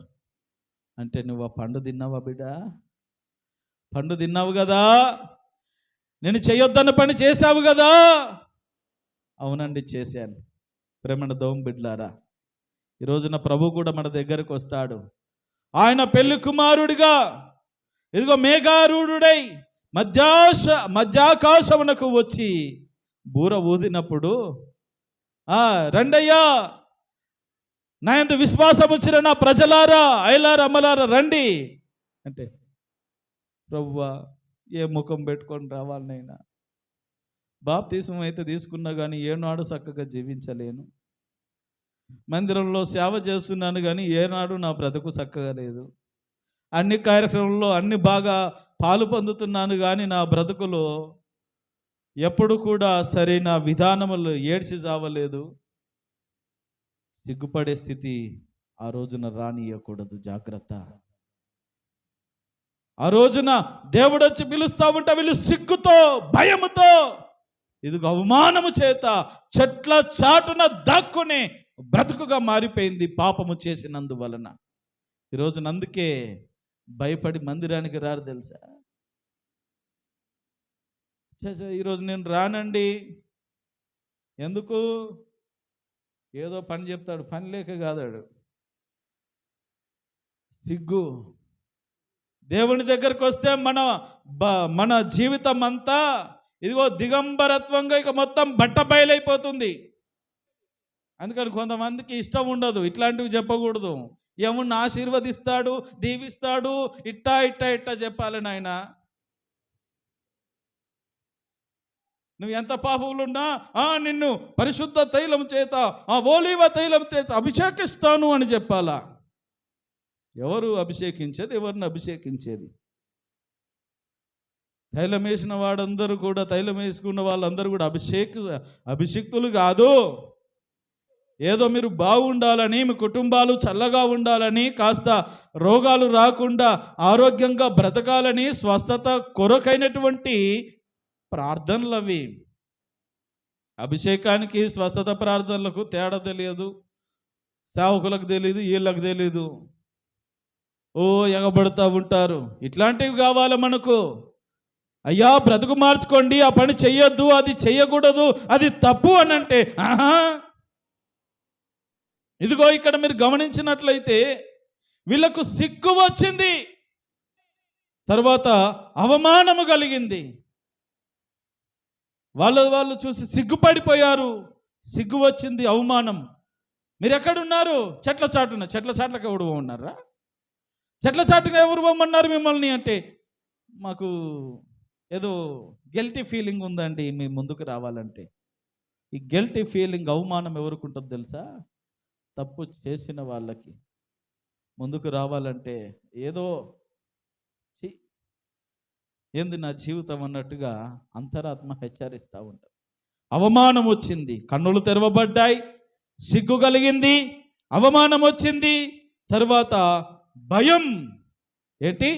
అంటే నువ్వు ఆ పండు తిన్నావా బిడ్డ? పండు తిన్నావు కదా, నేను చేయొద్దన్న పని చేశావు కదా. అవునండి చేశాను. ప్రేమణ దోంబిడ్లారా, ఈ రోజున ప్రభు కూడా మన దగ్గరకు వస్తాడు. ఆయన పెళ్లి కుమారుడిగా ఇదిగో మేఘారూఢుడై మధ్యాకాశమునకు వచ్చి బూర ఊదినప్పుడు, రండయ్యా నా యందు విశ్వాసం వచ్చిన నా ప్రజలారా, అయలారా అమ్మలారా రండి అంటే, ప్రభువా ఏ ముఖం పెట్టుకొని రావాలి నైనా? బాప్తిస్మం అయితే తీసుకున్నా కానీ ఏనాడు చక్కగా జీవించలేను. మందిరంలో సేవ చేస్తున్నాను కానీ ఏనాడు నా బ్రతుకు చక్కగా లేదు. అన్ని కార్యక్రమంలో అన్ని బాగా పాలు పొందుతున్నాను కానీ నా బ్రతుకులో ఎప్పుడు కూడా సరైన విధానములు ఏడ్చి చావలేదు. సిగ్గుపడే స్థితి ఆ రోజున రానియకూడదు, జాగ్రత్త. ఆ రోజున దేవుడు వచ్చి పిలుస్తూ ఉంటే వీళ్ళు సిగ్గుతో, భయముతో, ఇదిగో అవమానము చేత చెట్ల చాటున దాక్కునే బ్రతుకుగా మారిపోయింది పాపము చేసినందువలన. ఈరోజున అందుకే భయపడి మందిరానికి రారు తెలుసా. ఈరోజు నేను రానండి, ఎందుకు? ఏదో పని చెప్తాడు, పని లేక కాదాడు, సిగ్గు. దేవుని దగ్గరికి వస్తే మన జీవితం అంతా ఇదిగో దిగంబరత్వంగా ఇక మొత్తం బట్టబయలైపోతుంది. అందుకని కొంతమందికి ఇష్టం ఉండదు, ఇట్లాంటివి చెప్పకూడదు. ఏమున్నా ఆశీర్వదిస్తాడు, దీవిస్తాడు, ఇట్టా ఇట్టా ఇట్టా చెప్పాలి నాయన. నువ్వు ఎంత పాపములున్నా నిన్ను పరిశుద్ధ తైలం చేత, ఓలీవ తైలం చేత అభిషేకిస్తాను అని చెప్పాలా? ఎవరు అభిషేకించేది? ఎవరిని అభిషేకించేది? తైలం వేసిన వాడందరూ కూడా, తైలం వేసుకున్న వాళ్ళందరూ కూడా అభిషిక్తులు కాదు. ఏదో మీరు బాగుండాలని, మీ కుటుంబాలు చల్లగా ఉండాలని, కాస్త రోగాలు రాకుండా ఆరోగ్యంగా బ్రతకాలని, స్వస్థత కొరకైనటువంటి ప్రార్థనలు అవి. అభిషేకానికి స్వస్థత ప్రార్థనలకు తేడా తెలియదు, సేవకులకు తెలియదు, వీళ్ళకు తెలియదు. ఎగబడుతూ ఉంటారు. ఇట్లాంటివి కావాలి మనకు. అయ్యా బ్రతుకు మార్చుకోండి, ఆ పని చెయ్యొద్దు, అది చెయ్యకూడదు, అది తప్పు అని అంటే ఇదిగో ఇక్కడ మీరు గమనించినట్లయితే వీళ్ళకు సిగ్గు వచ్చింది, తర్వాత అవమానము కలిగింది. వాళ్ళు చూసి సిగ్గుపడిపోయారు. సిగ్గు వచ్చింది, అవమానం. మీరు ఎక్కడున్నారు? చెట్ల చాట్లకు ఎవరు ఉన్నారా? చెట్ల చాటుగా ఎవరు పోమన్నారు మిమ్మల్ని అంటే, మాకు ఏదో గిల్టీ ఫీలింగ్ ఉందండి మీ ముందుకు రావాలంటే. ఈ గిల్టీ ఫీలింగ్, అవమానం ఎవరికి ఉంటుందో తెలుసా? తప్పు చేసిన వాళ్ళకి. ముందుకు రావాలంటే ఏదో ఏంది నా జీవితం అన్నట్టుగా అంతరాత్మ హెచ్చరిస్తూ ఉంటారు. అవమానం వచ్చింది, కన్నులు తెరవబడ్డాయి, సిగ్గు కలిగింది, అవమానం వచ్చింది, తర్వాత భయం. ఏంటి?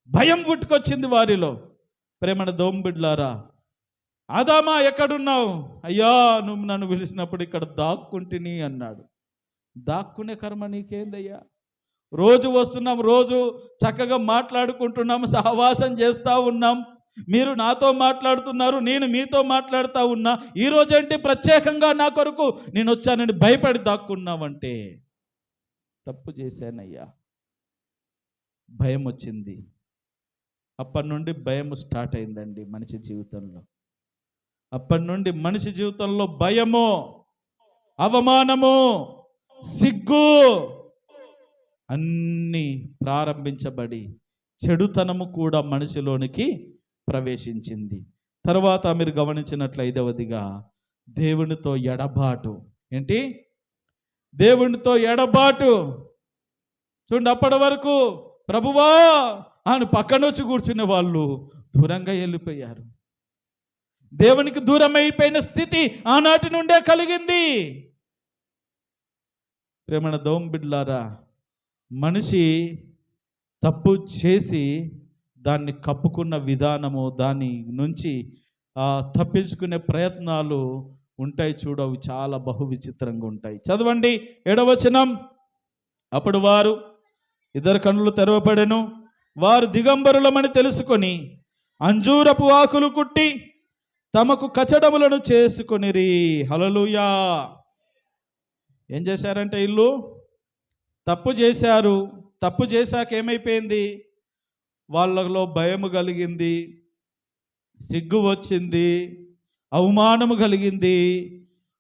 భయం పుట్టుకొచ్చింది వారిలో. ప్రేమన దోంబిడ్లారా, ఆదామా ఎక్కడున్నావు? అయ్యా నువ్వు నన్ను పిలిచినప్పుడు ఇక్కడ దాక్కుంటిని అన్నాడు. దాక్కునే కర్మ నీకేందయ్యా? రోజు వస్తున్నాం, రోజు చక్కగా మాట్లాడుకుంటున్నాం, సహవాసం చేస్తూ ఉన్నాం, మీరు నాతో మాట్లాడుతున్నారు, నేను మీతో మాట్లాడుతూ ఉన్నా. ఈరోజేంటి ప్రత్యేకంగా నా కొరకు నేను వచ్చానని భయపడి దాక్కున్నామంటే తప్పు చేశానయ్యా. భయం వచ్చింది. అప్పటి నుండి భయం స్టార్ట్ అయిందండి మనిషి జీవితంలో. అప్పటి నుండి మనిషి జీవితంలో భయము, అవమానము, సిగ్గు అన్నీ ప్రారంభించబడి చెడుతనము కూడా మనిషిలోనికి ప్రవేశించింది. తర్వాత మీరు గమనించినట్లు 5వదిగా దేవునితో ఎడబాటు. ఏంటి? దేవునితో ఎడబాటు. చూడండి, అప్పటి వరకు ప్రభువా అని పక్కన వచ్చి కూర్చునే వాళ్ళు దూరంగా వెళ్ళిపోయారు. దేవునికి దూరం అయిపోయిన స్థితి ఆనాటి నుండే కలిగింది. ప్రేమణ దోంబిడ్లారా, మనిషి తప్పు చేసి దాన్ని కప్పుకున్న విధానము, దాని నుంచి తప్పించుకునే ప్రయత్నాలు ఉంటాయి చూడు, అవి చాలా బహు విచిత్రంగా ఉంటాయి. చదవండి 7వ వచనం. అప్పుడు వారు, ఇద్దరు కన్నులు తెరవబడెను, వారు దిగంబరులమని తెలుసుకొని అంజూరపు ఆకులు కుట్టి తమకు కచడములను చేసుకొనిరి. హల్లెలూయా. ఏం చేశారంటే ఇల్లు తప్పు చేశారు. తప్పు చేశాక ఏమైపోయింది? వాళ్ళలో భయము కలిగింది, సిగ్గు వచ్చింది, అవమానము కలిగింది.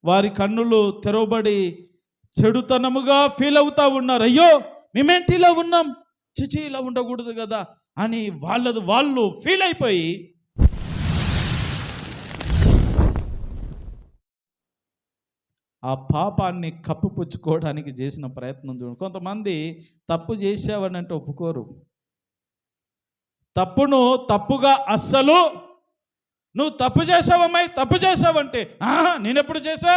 వారి కన్నులు తెరవబడి చెడుతనముగా ఫీల్ అవుతూ ఉన్నారు. అయ్యో మేమేంటి ఇలా ఉన్నాం, చిచి ఇలా ఉండకూడదు కదా అని వాళ్ళు ఫీల్ అయిపోయి ఆ పాపాన్ని కప్పిపుచ్చుకోవడానికి చేసిన ప్రయత్నం చూడండి. కొంతమంది తప్పు చేసావని అంటే ఒప్పుకోరు. తప్పును తప్పుగా అస్సలు, నువ్వు తప్పు చేసావమ్మాయి, తప్పు చేసావంటే నేనెప్పుడు చేశా?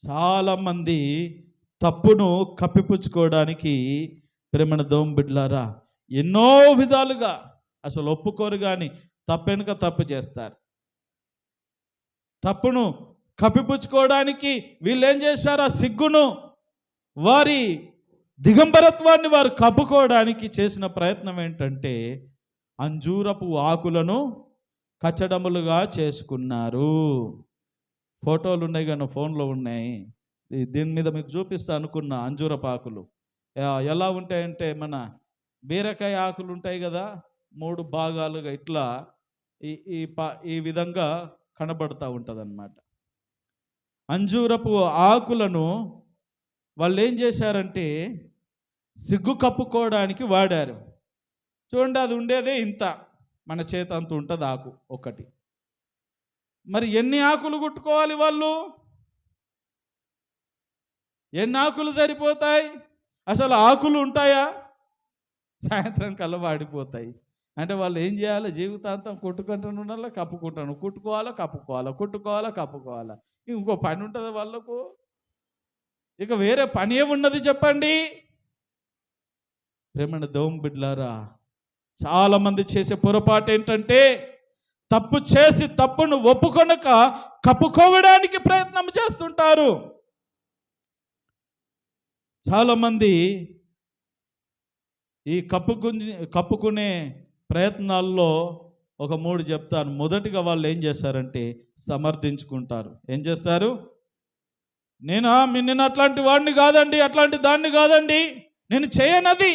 చాలామంది తప్పును కప్పిపుచ్చుకోవడానికి ప్రేమణ దోంబిడ్లారా ఎన్నో విధాలుగా అసలు ఒప్పుకోరు, కానీ తప్పెనుక తప్పు చేస్తారు. తప్పును కప్పిపుచ్చుకోవడానికి వీళ్ళు ఏం చేశారు? ఆ సిగ్గును, వారి దిగంబరత్వాన్ని వారు కప్పుకోవడానికి చేసిన ప్రయత్నం ఏంటంటే అంజూరపు ఆకులను కచ్చడములుగా చేసుకున్నారు. ఫోటోలు ఉన్నాయి కానీ ఫోన్లో ఉన్నాయి. దీని మీద మీకు చూపిస్తా అనుకున్న అంజూరపు ఆకులు ఎలా ఉంటాయంటే, మన బీరకాయ ఆకులు ఉంటాయి కదా, 3 భాగాలుగా ఇట్లా ఈ విధంగా కనబడుతూ ఉంటుంది అన్నమాట. అంజూరపు ఆకులను వాళ్ళు ఏం చేశారంటే సిగ్గు కప్పుకోవడానికి వాడారు. చూడండి, అది ఉండేదే ఇంత, మన చేత అంత ఉంటుంది ఆకు ఒకటి. మరి ఎన్ని ఆకులు కుట్టుకోవాలి వాళ్ళు? ఎన్ని ఆకులు సరిపోతాయి? అసలు ఆకులు ఉంటాయా? సాయంత్రం కల్లా వాడిపోతాయి. అంటే వాళ్ళు ఏం చేయాలి? జీవితాంతం కొట్టుకుంటూనే ఉండాలి, కప్పుకోవాలా. ఇంకో పని ఉంటుంది వాళ్ళకు? ఇక వేరే పని ఏమున్నది చెప్పండి? ప్రేమణ దేవుని బిడ్డలారా, చాలామంది చేసే పొరపాటు ఏంటంటే తప్పు చేసి తప్పును ఒప్పుకొనక కప్పుకోవడానికి ప్రయత్నం చేస్తుంటారు. చాలామంది ఈ కప్పుకునే ప్రయత్నాల్లో ఒక 3 చెప్తాను. మొదటిగా వాళ్ళు ఏం చేస్తారంటే సమర్థించుకుంటారు. ఏం చేస్తారు? నేను అట్లాంటి వాడిని కాదండి, అట్లాంటి దాన్ని కాదండి, నేను చేయనది.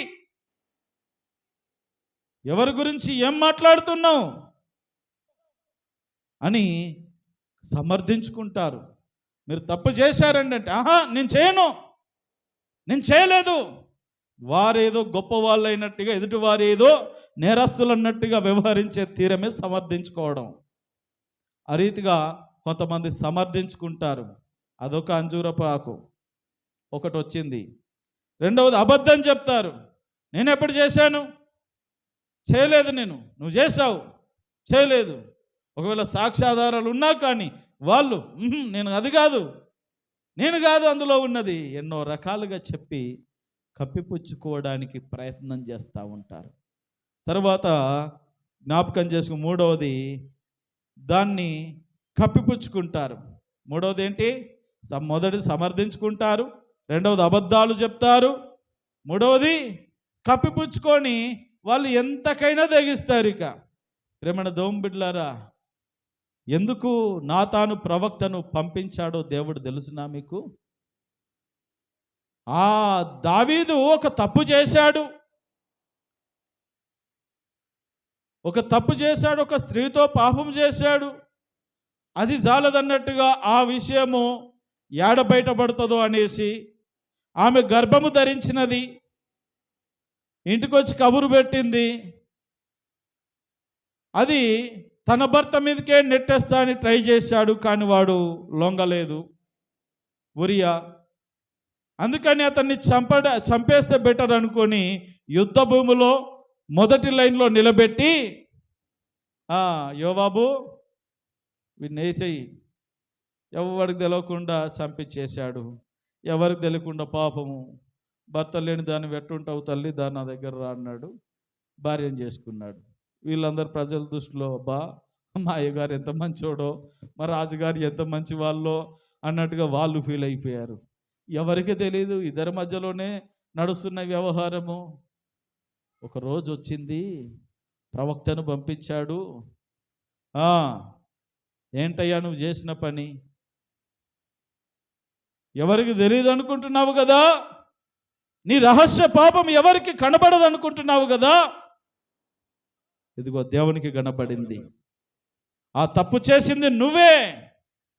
ఎవరి గురించి ఏం మాట్లాడుతున్నావు అని సమర్థించుకుంటారు. మీరు తప్పు చేశారండి అంటే, నేను చేయలేదు. వారేదో గొప్ప వాళ్ళు అయినట్టుగా, ఎదుటి వారేదో నేరస్తులు అన్నట్టుగా వ్యవహరించే తీరమే సమర్థించుకోవడం. ఆ రీతిగా కొంతమంది సమర్థించుకుంటారు. అదొక అంజూరపు ఆకు ఒకటి వచ్చింది. రెండవది అబద్ధం చెప్తారు. నేను ఎప్పుడు చేశాను? చేయలేదు. నువ్వు చేశావు, చేయలేదు. ఒకవేళ సాక్ష్యాధారాలు ఉన్నా కానీ వాళ్ళు నేను కాదు అందులో ఉన్నది, ఎన్నో రకాలుగా చెప్పి కప్పిపుచ్చుకోవడానికి ప్రయత్నం చేస్తూ ఉంటారు. తర్వాత జ్ఞాపకం చేసుకుని మూడవది, దాన్ని కప్పిపుచ్చుకుంటారు. మూడవది ఏంటి? మొదటిది సమర్థించుకుంటారు, రెండవది అబద్ధాలు చెప్తారు, మూడవది కప్పిపుచ్చుకొని వాళ్ళు ఎంతకైనా తెగిస్తారు. ఇక ప్రేమణ దేవుని బిడ్డలారా, ఎందుకు నాతాను ప్రవక్తను పంపించాడో దేవుడు తెలుసునా మీకు? దావీదు ఒక తప్పు చేశాడు, ఒక స్త్రీతో పాపం చేశాడు. అది జాలదన్నట్టుగా ఆ విషయము ఏడ బయటపడుతుందో అనేసి ఆమె గర్భము ధరించినది, ఇంటికొచ్చి కబురు పెట్టింది. అది తన భర్త మీదకే నెట్టేస్తా అని ట్రై చేశాడు, కానీ వాడు లొంగలేదు ఉరియా. అందుకని అతన్ని చంపేస్తే బెటర్ అనుకొని యుద్ధ భూమిలో మొదటి లైన్లో నిలబెట్టి, యోవాబు వీడిని వేసేయి. ఎవరికి తెలియకుండా చంపించేశాడు. ఎవరికి తెలియకుండా పాపము, భర్త లేని దాన్ని వెట్టుంటావు తల్లి, దాన్ని నా దగ్గర రా అన్నాడు. భార్యను చేసుకున్నాడు. వీళ్ళందరూ ప్రజల దృష్టిలో మా అయ్యగారు ఎంత మంచోడో, మా రాజుగారు ఎంత మంచి వాళ్ళో అన్నట్టుగా వాళ్ళు ఫీల్ అయిపోయారు. ఎవరికి తెలియదు, ఇద్దరి మధ్యలోనే నడుస్తున్న వ్యవహారము. ఒక రోజు వచ్చింది, ప్రవక్తను పంపించాడు. ఏంటయ్యా నువ్వు చేసిన పని? ఎవరికి తెలియదు అనుకుంటున్నావు కదా, నీ రహస్య పాపం ఎవరికి కనబడదు అనుకుంటున్నావు కదా, ఇదిగో దేవునికి కనబడింది. ఆ తప్పు చేసింది నువ్వే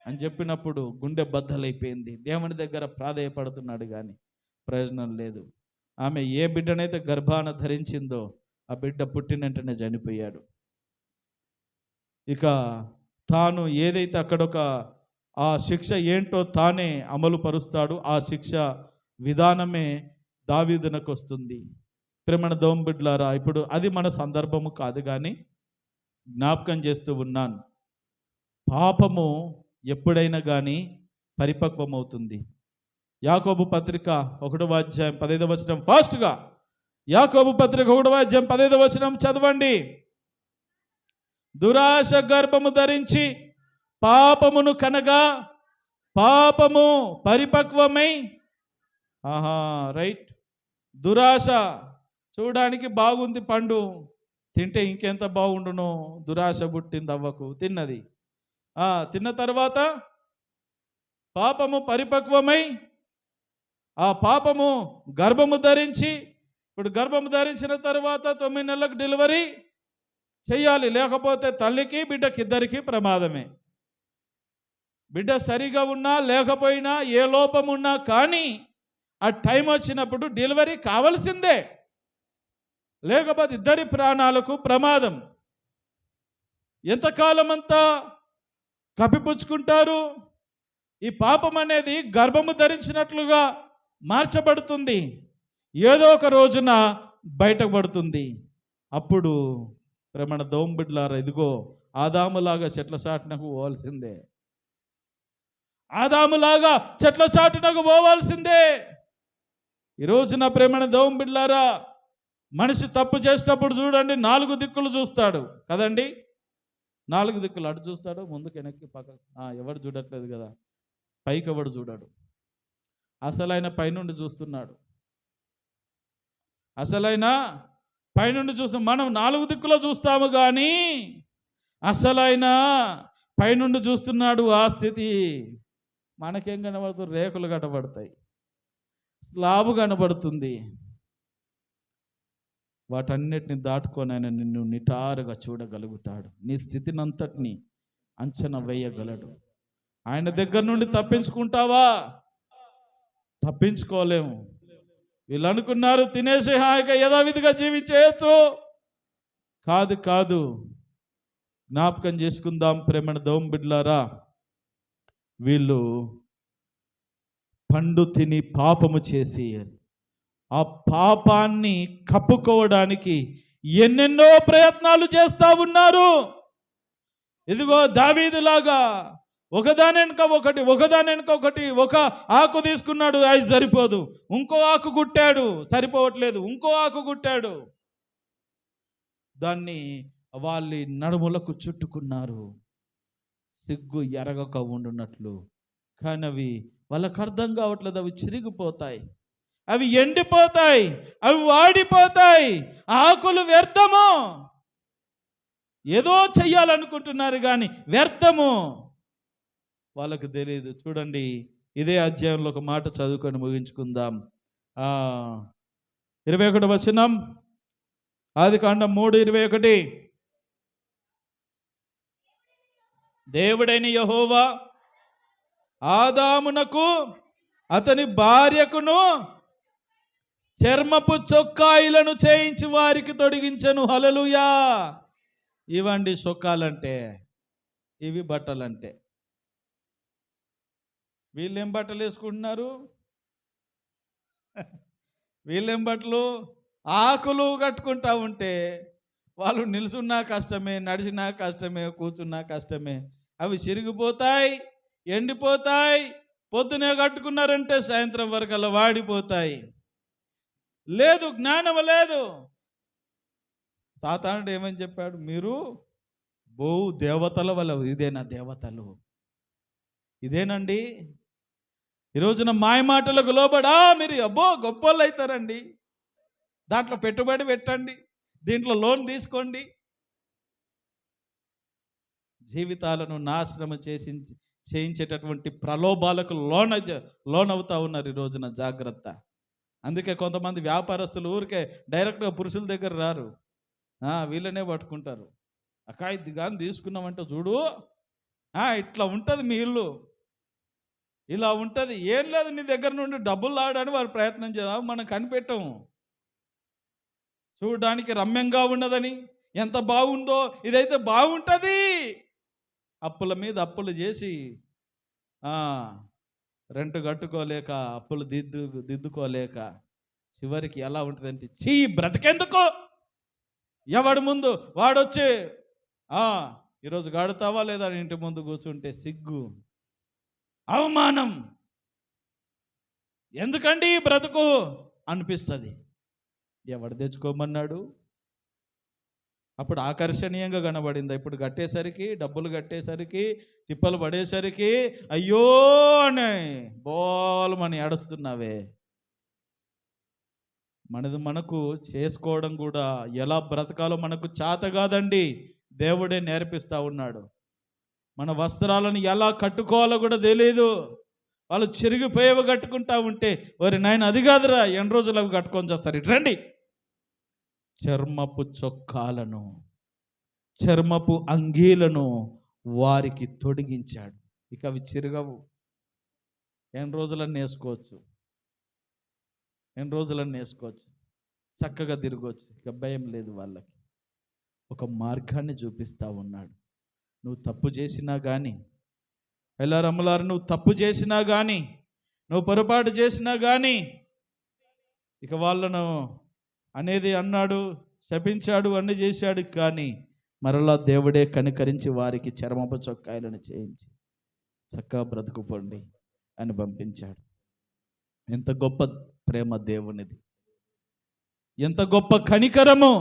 అని చెప్పినప్పుడు గుండె బద్దలైపోయింది. దేవుని దగ్గర ప్రాధేయపడుతున్నాడు కానీ ప్రయోజనం లేదు. ఆమె ఏ బిడ్డనైతే గర్భాన ధరించిందో ఆ బిడ్డ పుట్టిన వెంటనే చనిపోయాడు. ఇక తాను ఏదైతే అక్కడొక ఆ శిక్ష ఏంటో తానే అమలు పరుస్తాడు. ఆ శిక్ష విధానమే దావీదునకు వస్తుంది. ప్రేమణ దేవుని బిడ్డలారా, ఇప్పుడు అది మన సందర్భము కాదు కానీ జ్ఞాపకం చేస్తూ ఉన్నాను. పాపము ఎప్పుడైనా కానీ పరిపక్వం అవుతుంది. యాకోబు పత్రిక 1వ అధ్యాయం 15వ వచనం, ఫాస్ట్గా యాకోబు పత్రిక 1వ అధ్యాయం 15వ వచనం చదవండి. దురాశ గర్భము ధరించి పాపమును కనగా పాపము పరిపక్వమై, రైట్, దురాశ చూడడానికి బాగుంది, పండు తింటే ఇంకెంత బాగుండునో, దురాశ పుట్టింది అవ్వకు, తిన్నది. తిన్న తర్వాత పాపము పరిపక్వమై ఆ పాపము గర్భము ధరించి, ఇప్పుడు గర్భము ధరించిన తర్వాత 9 నెలలకు డెలివరీ చెయ్యాలి, లేకపోతే తల్లికి బిడ్డకి ఇద్దరికి ప్రమాదమే. బిడ్డ సరిగా ఉన్నా లేకపోయినా ఏ లోపం ఉన్నా కానీ ఆ టైం వచ్చినప్పుడు డెలివరీ కావాల్సిందే, లేకపోతే ఇద్దరి ప్రాణాలకు ప్రమాదం. ఎంతకాలం అంతా కప్పిపుచ్చుకుంటారు? ఈ పాపం అనేది గర్భము ధరించినట్లుగా మార్చబడుతుంది, ఏదో ఒక రోజున బయటపడుతుంది. అప్పుడు ప్రేమణ దోంబిడ్లారా, ఇదిగో ఆదాములాగా చెట్ల చాటునకు పోవాల్సిందే. ఆదాములాగా చెట్ల చాటునకు పోవాల్సిందే. ఈరోజు నా ప్రేమణ దోంబిడ్లారా, మనిషి తప్పు చేసేటప్పుడు చూడండి 4 దిక్కులు చూస్తాడు కదండి. 4 దిక్కులు అటు చూస్తాడు, ముందుకు వెనక్కి పక్క. ఎవడు చూడట్లేదు కదా, పైకి ఎవడు చూడాడు. అసలైన పైనుండి చూస్తున్నాడు. అసలైన పైనుండి చూస్తాం. మనం 4 దిక్కులో చూస్తాము కానీ అసలైన పైనుండి చూస్తున్నాడు. ఆ స్థితి మనకేం కనబడుతుంది? రేకులు కనబడతాయి, స్లాబు కనబడుతుంది. వాటన్నిటిని దాటుకొని ఆయన నిన్ను నిటారుగా చూడగలుగుతాడు. నీ స్థితిని అంతటిని అంచనా వేయగలడు. ఆయన దగ్గర నుండి తప్పించుకుంటావా? తప్పించుకోలేము. వీళ్ళు అనుకున్నారు తినేసి హాయిగా యథావిధిగా జీవించేయచ్చు. కాదు కాదు, జ్ఞాపకం చేసుకుందాం ప్రేమణ దోంబిడ్లారా. వీళ్ళు పండు తిని పాపము చేసి ఆ పాపాన్ని కప్పుకోవడానికి ఎన్నెన్నో ప్రయత్నాలు చేస్తూ ఉన్నారు. ఇదిగో దావీదులాగా ఒకదాని వెనుక ఒకటి ఒక ఆకు తీసుకున్నాడు, అది సరిపోదు, ఇంకో ఆకు గుట్టాడు, సరిపోవట్లేదు, ఇంకో ఆకు గుట్టాడు, దాన్ని వాళ్ళ నడుములకు చుట్టుకున్నారు సిగ్గు ఎరగక ఉండునట్లు. కానీ అవి వాళ్ళకు అర్థం కావట్లేదు. అవి చిరిగిపోతాయి, అవి ఎండిపోతాయి, అవి వాడిపోతాయి. ఆకులు వ్యర్థము. ఏదో చెయ్యాలనుకుంటున్నారు కానీ వ్యర్థము. వాళ్ళకు తెలియదు. చూడండి, ఇదే అధ్యాయంలో ఒక మాట చదువుకొని ముగించుకుందాం. 21వ వచనం, ఆదికాండం 3:21. దేవుడైన యెహోవా ఆదామునకు అతని భార్యకును చర్మపు చొక్కాయిలను చేయించి వారికి తొడిగించెను. హల్లెలూయా. ఇవండి చొక్కాలంటే, ఇవి బట్టలంటే. వీళ్ళేం బట్టలు వేసుకుంటున్నారు? వీళ్ళేం బట్టలు? ఆకులు కట్టుకుంటా ఉంటే వాళ్ళు నిలుచున్నా కష్టమే, నడిచినా కష్టమే, కూర్చున్నా కష్టమే. అవి చిరిగిపోతాయి, ఎండిపోతాయి. పొద్దునే కట్టుకున్నారంటే సాయంత్రం వరకు అలా వాడిపోతాయి. లేదు, జ్ఞానం లేదు. సాతానుడు ఏమని చెప్పాడు? మీరు దేవతల వల్ల. ఇదేనా దేవతలు? ఇదేనండి ఈరోజున మాయ మాటలకు లోబడా మీరు గొప్పలు అవుతారండి. దాంట్లో పెట్టుబడి పెట్టండి, దీంట్లో లోన్ తీసుకోండి. జీవితాలను నాశనం చేయించేటటువంటి ప్రలోభాలకు లోనవుతా ఉన్నారు ఈ రోజున. జాగ్రత్త. అందుకే కొంతమంది వ్యాపారస్తులు ఊరికే డైరెక్ట్గా పురుషుల దగ్గర రారు, వీళ్ళనే పట్టుకుంటారు. అక్క ఇది కానీ తీసుకున్నామంటే చూడు, ఇట్లా ఉంటుంది మీ ఇల్లు, ఇలా ఉంటుంది, ఏం లేదు నీ దగ్గర నుండి డబ్బులు లాడని వారు ప్రయత్నం చేద్దాం. మనం కనిపెట్టాము. చూడడానికి రమ్యంగా ఉన్నదని, ఎంత బాగుందో, ఇదైతే బాగుంటుంది. అప్పుల మీద అప్పులు చేసి రెంట్ కట్టుకోలేక, అప్పులు దిద్దుకోలేక చివరికి ఎలా ఉంటుందంటే, చీ బ్రతికెందుకు, ఎవడి ముందు వాడొచ్చి ఈరోజు గడుతావా లేదా ఇంటి ముందు కూర్చుంటే సిగ్గు, అవమానం, ఎందుకండి బ్రతుకు అనిపిస్తుంది. ఎవడు తెచ్చుకోమన్నాడు? అప్పుడు ఆకర్షణీయంగా కనబడింది. ఇప్పుడు కట్టేసరికి, డబ్బులు కట్టేసరికి, తిప్పలు పడేసరికి అయ్యో అని బోలమని ఏడుస్తున్నావే. మనది మనకు చేసుకోవడం కూడా ఎలా బ్రతకాలో మనకు చేత కాదండి. దేవుడే నేర్పిస్తూ ఉన్నాడు. మన వస్త్రాలను ఎలా కట్టుకోవాలో కూడా తెలియదు. వాళ్ళు చిరిగిపోయేవి కట్టుకుంటా ఉంటే, వారి నాయన అది కాదురా, ఎన్ని రోజులు అవి కట్టుకొని చేస్తారు. ఇటు రండి. చర్మపు చొక్కాలను, చర్మపు అంగీలను వారికి తొడిగించాడు. ఇక అవి చిరగవు. ఎన్ని రోజులన్నీ వేసుకోవచ్చు, చక్కగా తిరగవచ్చు. ఇక భయం లేదు వాళ్ళకి. ఒక మార్గాన్ని చూపిస్తూ ఉన్నాడు. నువ్వు తప్పు చేసినా కానీ, ఎల్లారమ్మలారు, నువ్వు తప్పు చేసినా కానీ, నువ్వు పొరపాటు చేసినా కానీ, ఇక వాళ్ళను అనేది అన్నాడు, శపించాడు, అన్ని చేశాడు. కానీ మరలా దేవుడే కనికరించి వారికి చర్మపు చొక్కాయలను చేయించి చక్కగా బ్రతుకుపోండి అని పంపించాడు. ఎంత గొప్ప ప్రేమ దేవునిది, ఎంత గొప్ప కనికరము.